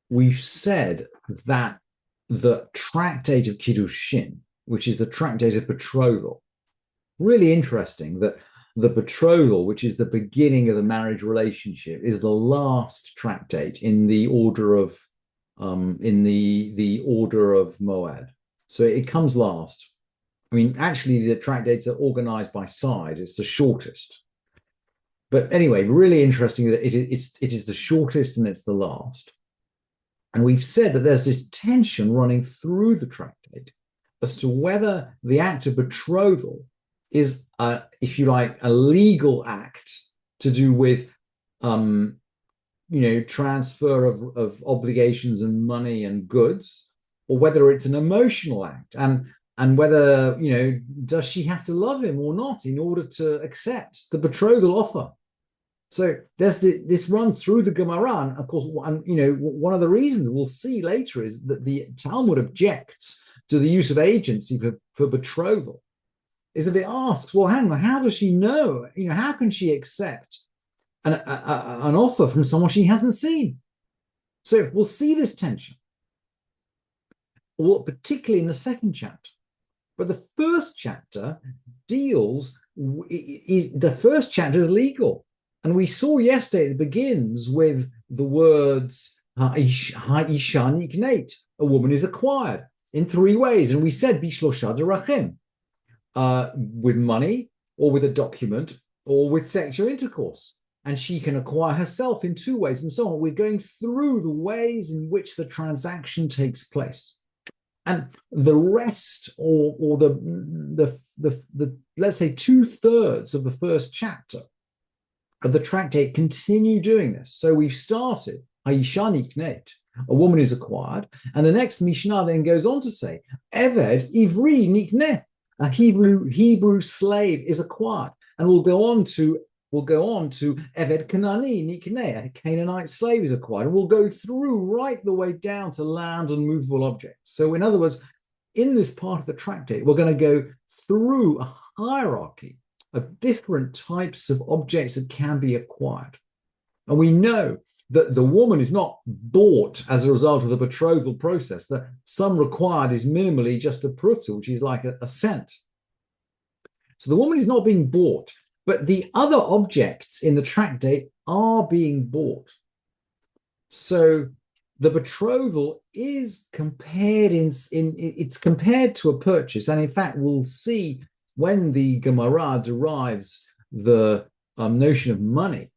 we've said that the tractate of Kiddushin, which is the tractate of betrothal, really interesting that the betrothal, which is the beginning of the marriage relationship, is the last tractate in the order of the order of Moed. So it comes last. I mean, actually, the tractates are organized by side. It's the shortest. But anyway, really interesting that it is the shortest and it's the last. And we've said that there's this tension running through the tractate as to whether the act of betrothal is, if you like, a legal act to do with, transfer of obligations and money and goods, or whether it's an emotional act, and whether, does she have to love him or not in order to accept the betrothal offer? So there's this runs through the Gemara, and of course, one of the reasons we'll see later is that the Talmud objects to the use of agency for betrothal, is that it asks, well, hang on, how does she know? How can she accept an offer from someone she hasn't seen? So we'll see this tension, particularly in the second chapter. But the first chapter the first chapter is legal. And we saw yesterday it begins with the words, Ha'isha nikneit, a woman is acquired in three ways. And we said, Bishlosha derachim, with money, or with a document, or with sexual intercourse. And she can acquire herself in two ways, and so on. We're going through the ways in which the transaction takes place. And the rest, or the let's say 2/3 of the first chapter of the tractate continue doing this. So we've started, Ha'isha nikneit, a woman is acquired, and the next Mishnah then goes on to say, Eved ivri nikneh, a Hebrew slave is acquired, and we'll go on to Eved Kanani nikneh, a Canaanite slave is acquired, and we'll go through right the way down to land and movable objects. So in other words, in this part of the tractate, we're going to go through a hierarchy of different types of objects that can be acquired. And we know that the woman is not bought as a result of the betrothal process. The sum required is minimally just a pruta, which is like a cent. So the woman is not being bought, but the other objects in the tractate are being bought. So the betrothal is compared it's compared to a purchase. And in fact, we'll see when the Gemara derives the notion of money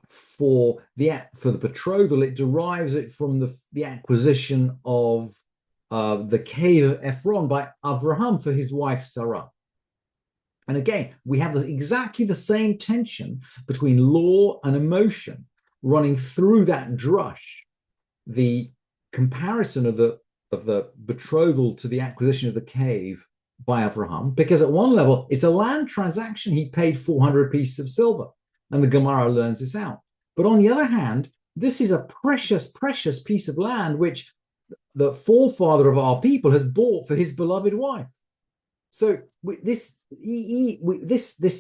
for the betrothal, it derives it from the acquisition of the cave of Ephron by Avraham for his wife Sarah. And again, we have exactly the same tension between law and emotion running through that drush. The comparison of the betrothal to the acquisition of the cave by Avraham, because at one level, it's a land transaction. He paid 400 pieces of silver, and the Gemara learns this out. But on the other hand, this is a precious, precious piece of land which the forefather of our people has bought for his beloved wife. So this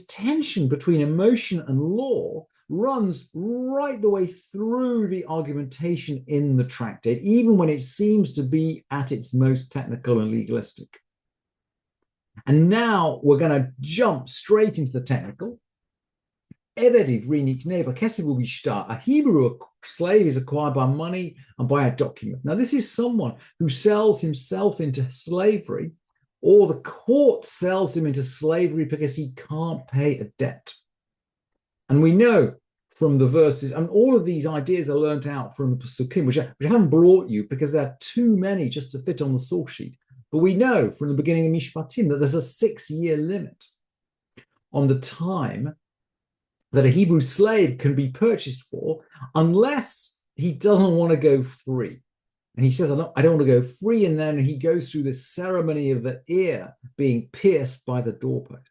tension between emotion and law runs right the way through the argumentation in the tractate, even when it seems to be at its most technical and legalistic. And now we're going to jump straight into the technical. A Hebrew slave is acquired by money and by a document. Now, this is someone who sells himself into slavery, or the court sells him into slavery because he can't pay a debt. And we know from the verses, and all of these ideas are learnt out from the Pesukim, which I haven't brought you because there are too many just to fit on the source sheet. But we know from the beginning of Mishpatim that there's a 6-year limit on the time that a Hebrew slave can be purchased for, unless he doesn't want to go free. And he says, I don't want to go free. And then he goes through this ceremony of the ear being pierced by the doorpost.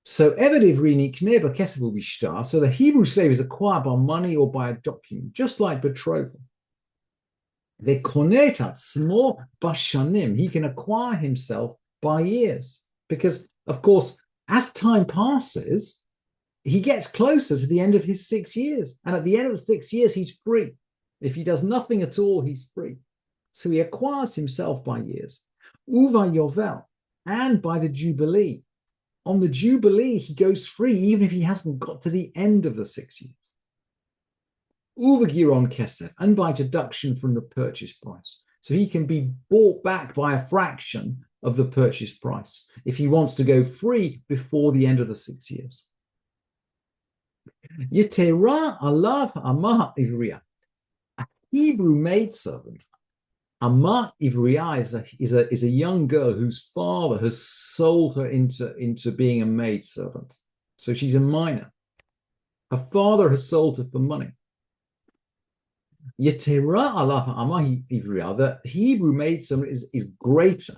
So Eved Ivri Nikneh b'kesef u'bishtar. So the Hebrew slave is acquired by money or by a document, just like betrothal. He can acquire himself by years, because, of course, as time passes, he gets closer to the end of his 6 years. And at the end of the 6 years, he's free. If he does nothing at all, he's free. So he acquires himself by years. Uva Yovel, and by the Jubilee. On the Jubilee, he goes free, even if he hasn't got to the end of the 6 years. Uva Giron Kesef, and by deduction from the purchase price. So he can be bought back by a fraction of the purchase price if he wants to go free before the end of the 6 years. Yetera alav amah ivriya. A Hebrew maidservant. Amah ivriya is a young girl whose father has sold her into being a maidservant. So she's a minor. Her father has sold her for money. Yetera alav amah ivriya. The Hebrew maidservant is greater.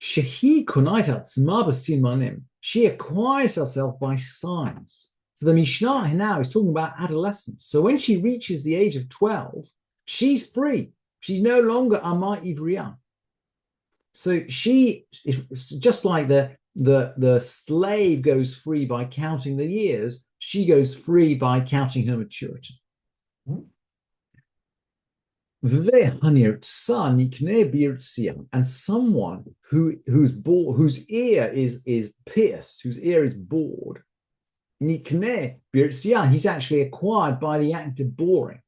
Shehi kunait atzma b'simanim. She acquires herself by signs. So the Mishnah now is talking about adolescence. So when she reaches the age of 12, she's free. She's no longer Amah Ivriya. So she is just like the slave goes free by counting the years, she goes free by counting her maturity. And someone whose ear is pierced, whose ear is bored, he's actually acquired by the act of boring.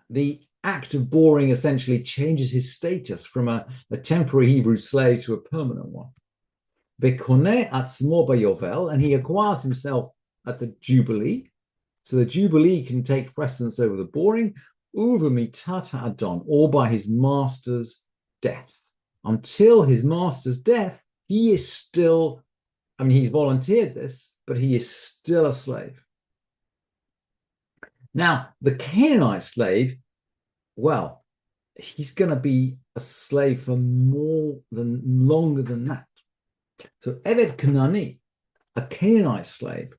The act of boring essentially changes his status from a temporary Hebrew slave to a permanent one. And he acquires himself at the Jubilee. So the Jubilee can take precedence over the boring, or by his master's death. Until his master's death, he is still, he's volunteered this, but he is still a slave. Now, the Canaanite slave, well, he's going to be a slave for longer than that. So Eved Kanani, a Canaanite slave,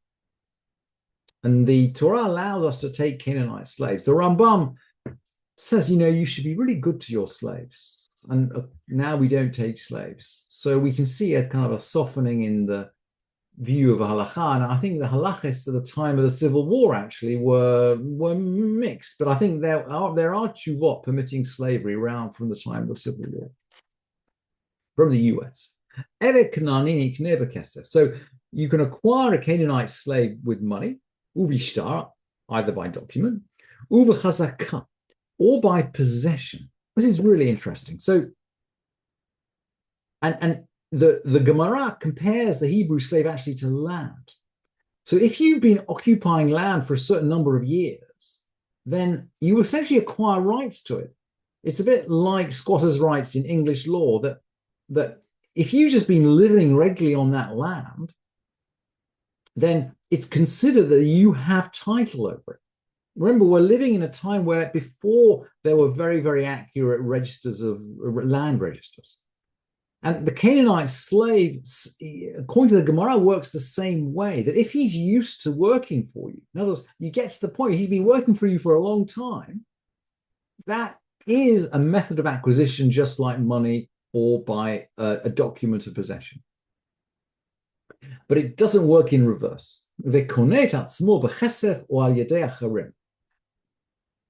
and the Torah allows us to take Canaanite slaves. The Rambam says, you should be really good to your slaves. And now we don't take slaves. So we can see a kind of a softening in the view of a halacha, and I think the halachists at the time of the Civil War actually were mixed, but I think there are tshuvot permitting slavery around from the time of the Civil War from the US. So you can acquire a Canaanite slave with money, uvishtar, either by document, uvachazaka, or by possession. This is really interesting. So, and the Gemara compares the Hebrew slave actually to land. So if you've been occupying land for a certain number of years, then you essentially acquire rights to it. It's a bit like squatters' rights in English law, that if you've just been living regularly on that land, then it's considered that you have title over it. Remember, we're living in a time where before there were very, very accurate registers of land registers. And the Canaanite slave, according to the Gemara, works the same way, that if he's used to working for you, in other words, you get to the point, he's been working for you for a long time, that is a method of acquisition just like money or by a document of possession. But it doesn't work in reverse.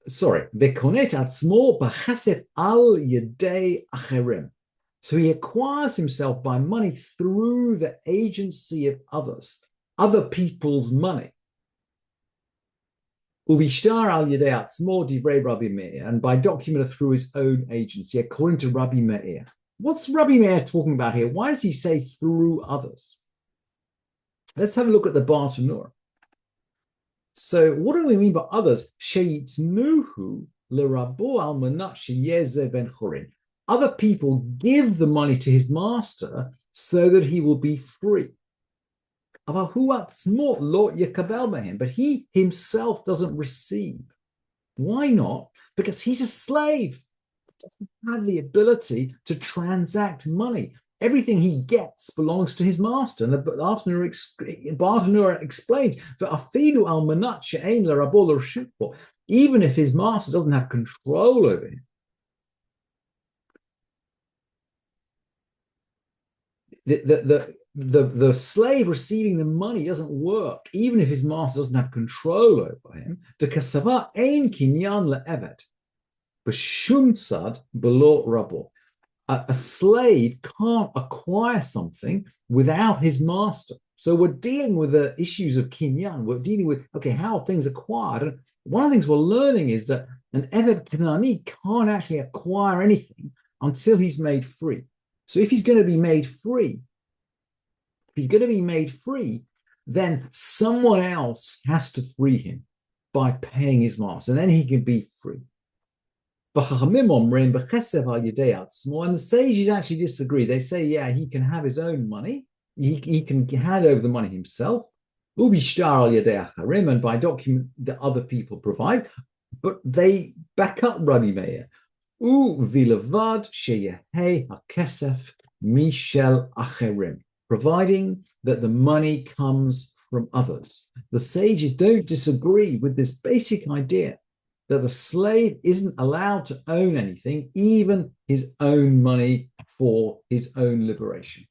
Sorry, so he acquires himself by money through the agency of others, other people's money. And by document through his own agency, according to Rabbi Meir. What's Rabbi Meir talking about here? Why does he say through others? Let's have a look at the Bartanura. So what do we mean by others? Other people give the money to his master so that he will be free. But he himself doesn't receive. Why not? Because he's a slave. He doesn't have the ability to transact money. Everything he gets belongs to his master. And the Bartanura explains that even if his master doesn't have control over him, the slave receiving the money doesn't work, even if his master doesn't have control over him. The kasava ein kinyan le'eved, b'shum tzad below rabo. A slave can't acquire something without his master. So we're dealing with the issues of kinyan. We're dealing with, okay, how are things acquired? And one of the things we're learning is that an Eved Kanani can't actually acquire anything until he's made free. So if he's going to be made free, then someone else has to free him by paying his master, and then he can be free. And the sages actually disagree. They say, yeah, he can have his own money. He can hand over the money himself. And by document that other people provide. But they back up Rabbi Meir. Providing that the money comes from others. The sages don't disagree with this basic idea that the slave isn't allowed to own anything, even his own money, for his own liberation.